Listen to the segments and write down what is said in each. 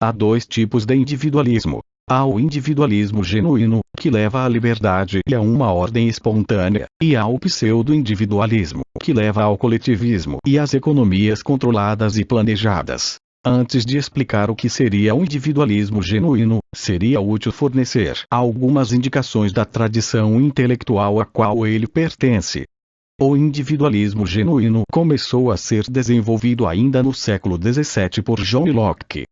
Há dois tipos de individualismo. Há o individualismo genuíno, que leva à liberdade e a uma ordem espontânea, e há o pseudo-individualismo, que leva ao coletivismo e às economias controladas e planejadas. Antes de explicar o que seria o individualismo genuíno, seria útil fornecer algumas indicações da tradição intelectual a qual ele pertence. O individualismo genuíno começou a ser desenvolvido ainda no século XVII por John Locke.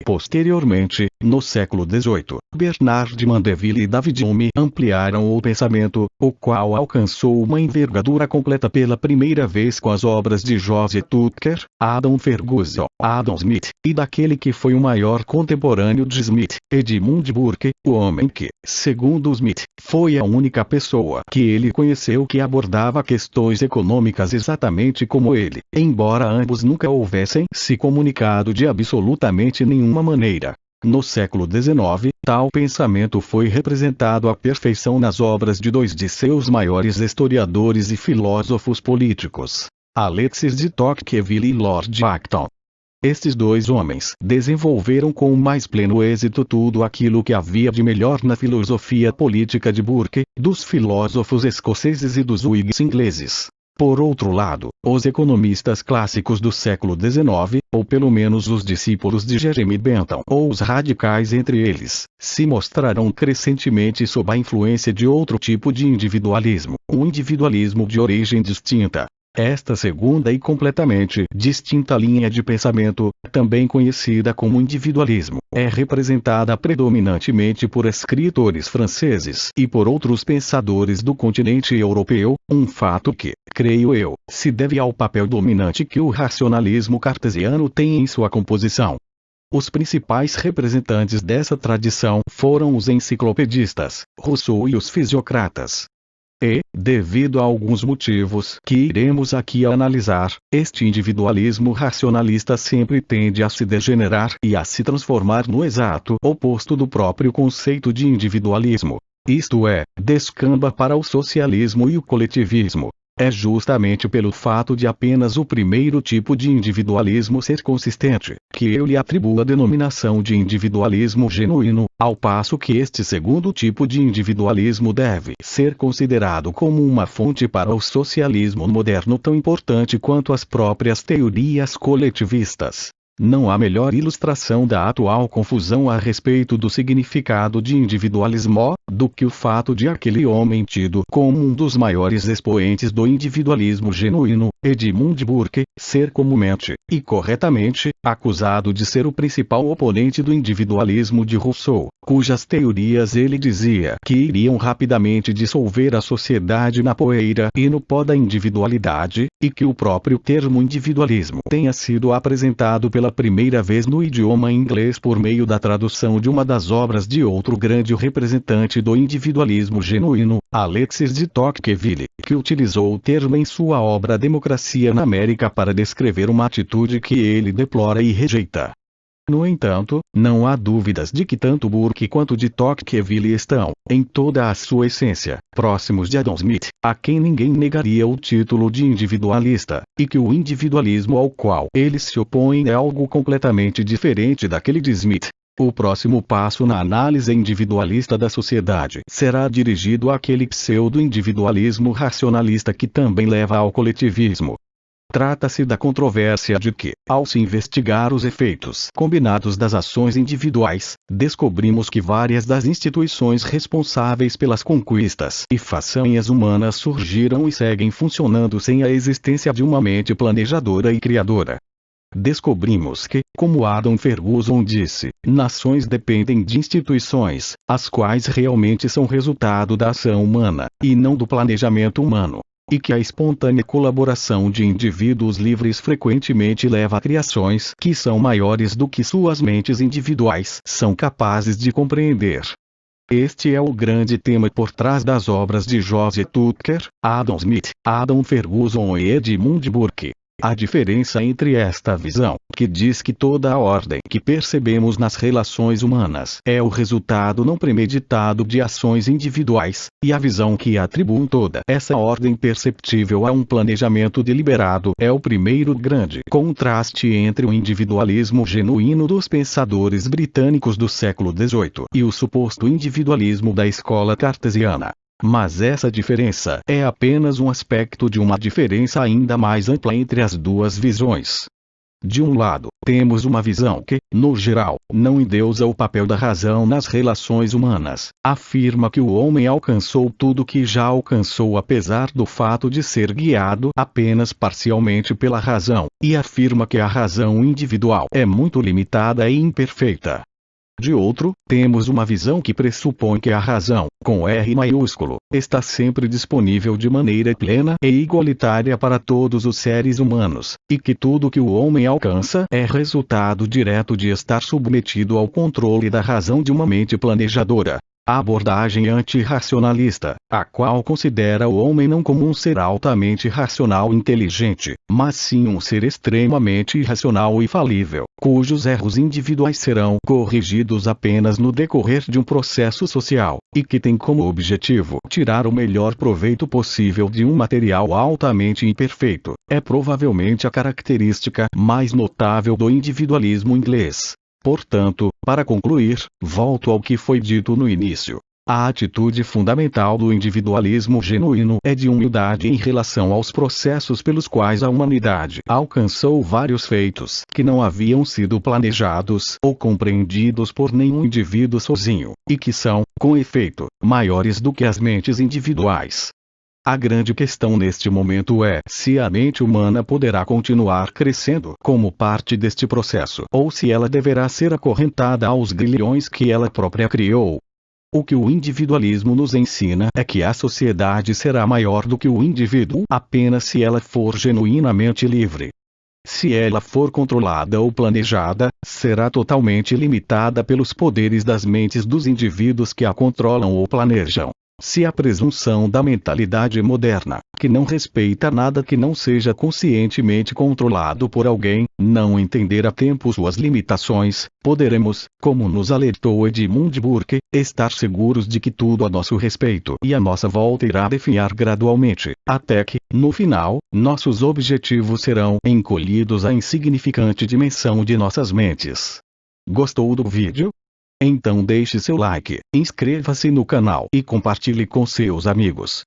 Posteriormente, no século XVIII, Bernard de Mandeville e David Hume ampliaram o pensamento, o qual alcançou uma envergadura completa pela primeira vez com as obras de Joseph Tucker, Adam Ferguson, Adam Smith, e daquele que foi o maior contemporâneo de Smith, Edmund Burke, o homem que, segundo Smith, foi a única pessoa que ele conheceu que abordava questões econômicas exatamente como ele, embora ambos nunca houvessem se comunicado de absolutamente nenhuma maneira. No século XIX, tal pensamento foi representado à perfeição nas obras de dois de seus maiores historiadores e filósofos políticos, Alexis de Tocqueville e Lord Acton. Estes dois homens desenvolveram com o mais pleno êxito tudo aquilo que havia de melhor na filosofia política de Burke, dos filósofos escoceses e dos Whigs ingleses. Por outro lado, os economistas clássicos do século XIX, ou pelo menos os discípulos de Jeremy Bentham ou os radicais entre eles, se mostrarão crescentemente sob a influência de outro tipo de individualismo, um individualismo de origem distinta. Esta segunda e completamente distinta linha de pensamento, também conhecida como individualismo, é representada predominantemente por escritores franceses e por outros pensadores do continente europeu, um fato que, creio eu, se deve ao papel dominante que o racionalismo cartesiano tem em sua composição. Os principais representantes dessa tradição foram os enciclopedistas, Rousseau e os fisiocratas. E, devido a alguns motivos que iremos aqui analisar, este individualismo racionalista sempre tende a se degenerar e a se transformar no exato oposto do próprio conceito de individualismo. Isto é, descamba para o socialismo e o coletivismo. É justamente pelo fato de apenas o primeiro tipo de individualismo ser consistente, que eu lhe atribuo a denominação de individualismo genuíno, ao passo que este segundo tipo de individualismo deve ser considerado como uma fonte para o socialismo moderno tão importante quanto as próprias teorias coletivistas. Não há melhor ilustração da atual confusão a respeito do significado de individualismo, do que o fato de aquele homem tido como um dos maiores expoentes do individualismo genuíno, Edmund Burke, ser comumente, e corretamente, acusado de ser o principal oponente do individualismo de Rousseau, cujas teorias ele dizia que iriam rapidamente dissolver a sociedade na poeira e no pó da individualidade, e que o próprio termo individualismo tenha sido apresentado pela primeira vez no idioma inglês por meio da tradução de uma das obras de outro grande representante do individualismo genuíno, Alexis de Tocqueville, que utilizou o termo em sua obra Democracia na América para descrever uma atitude que ele deplora e rejeita. No entanto, não há dúvidas de que tanto Burke quanto de Tocqueville estão, em toda a sua essência, próximos de Adam Smith, a quem ninguém negaria o título de individualista, e que o individualismo ao qual eles se opõem é algo completamente diferente daquele de Smith. O próximo passo na análise individualista da sociedade será dirigido àquele pseudo-individualismo racionalista que também leva ao coletivismo. Trata-se da controvérsia de que, ao se investigar os efeitos combinados das ações individuais, descobrimos que várias das instituições responsáveis pelas conquistas e façanhas humanas surgiram e seguem funcionando sem a existência de uma mente planejadora e criadora. Descobrimos que, como Adam Ferguson disse, nações dependem de instituições, as quais realmente são resultado da ação humana, e não do planejamento humano. E que a espontânea colaboração de indivíduos livres frequentemente leva a criações que são maiores do que suas mentes individuais são capazes de compreender. Este é o grande tema por trás das obras de Joseph Tucker, Adam Smith, Adam Ferguson e Edmund Burke. A diferença entre esta visão, que diz que toda a ordem que percebemos nas relações humanas é o resultado não premeditado de ações individuais, e a visão que atribui toda essa ordem perceptível a um planejamento deliberado é o primeiro grande contraste entre o individualismo genuíno dos pensadores britânicos do século XVIII e o suposto individualismo da escola cartesiana. Mas essa diferença é apenas um aspecto de uma diferença ainda mais ampla entre as duas visões. De um lado, temos uma visão que, no geral, não endeusa o papel da razão nas relações humanas, afirma que o homem alcançou tudo que já alcançou apesar do fato de ser guiado apenas parcialmente pela razão, e afirma que a razão individual é muito limitada e imperfeita. De outro, temos uma visão que pressupõe que a razão, com R maiúsculo, está sempre disponível de maneira plena e igualitária para todos os seres humanos, e que tudo que o homem alcança é resultado direto de estar submetido ao controle da razão de uma mente planejadora. A abordagem antirracionalista, a qual considera o homem não como um ser altamente racional e inteligente, mas sim um ser extremamente irracional e falível, cujos erros individuais serão corrigidos apenas no decorrer de um processo social, e que tem como objetivo tirar o melhor proveito possível de um material altamente imperfeito, é provavelmente a característica mais notável do individualismo inglês. Portanto, para concluir, volto ao que foi dito no início. A atitude fundamental do individualismo genuíno é de humildade em relação aos processos pelos quais a humanidade alcançou vários feitos que não haviam sido planejados ou compreendidos por nenhum indivíduo sozinho, e que são, com efeito, maiores do que as mentes individuais. A grande questão neste momento é se a mente humana poderá continuar crescendo como parte deste processo ou se ela deverá ser acorrentada aos grilhões que ela própria criou. O que o individualismo nos ensina é que a sociedade será maior do que o indivíduo apenas se ela for genuinamente livre. Se ela for controlada ou planejada, será totalmente limitada pelos poderes das mentes dos indivíduos que a controlam ou planejam. Se a presunção da mentalidade moderna, que não respeita nada que não seja conscientemente controlado por alguém, não entender a tempo suas limitações, poderemos, como nos alertou Edmund Burke, estar seguros de que tudo a nosso respeito e a nossa volta irá definhar gradualmente, até que, no final, nossos objetivos serão encolhidos à insignificante dimensão de nossas mentes. Gostou do vídeo? Então deixe seu like, inscreva-se no canal e compartilhe com seus amigos.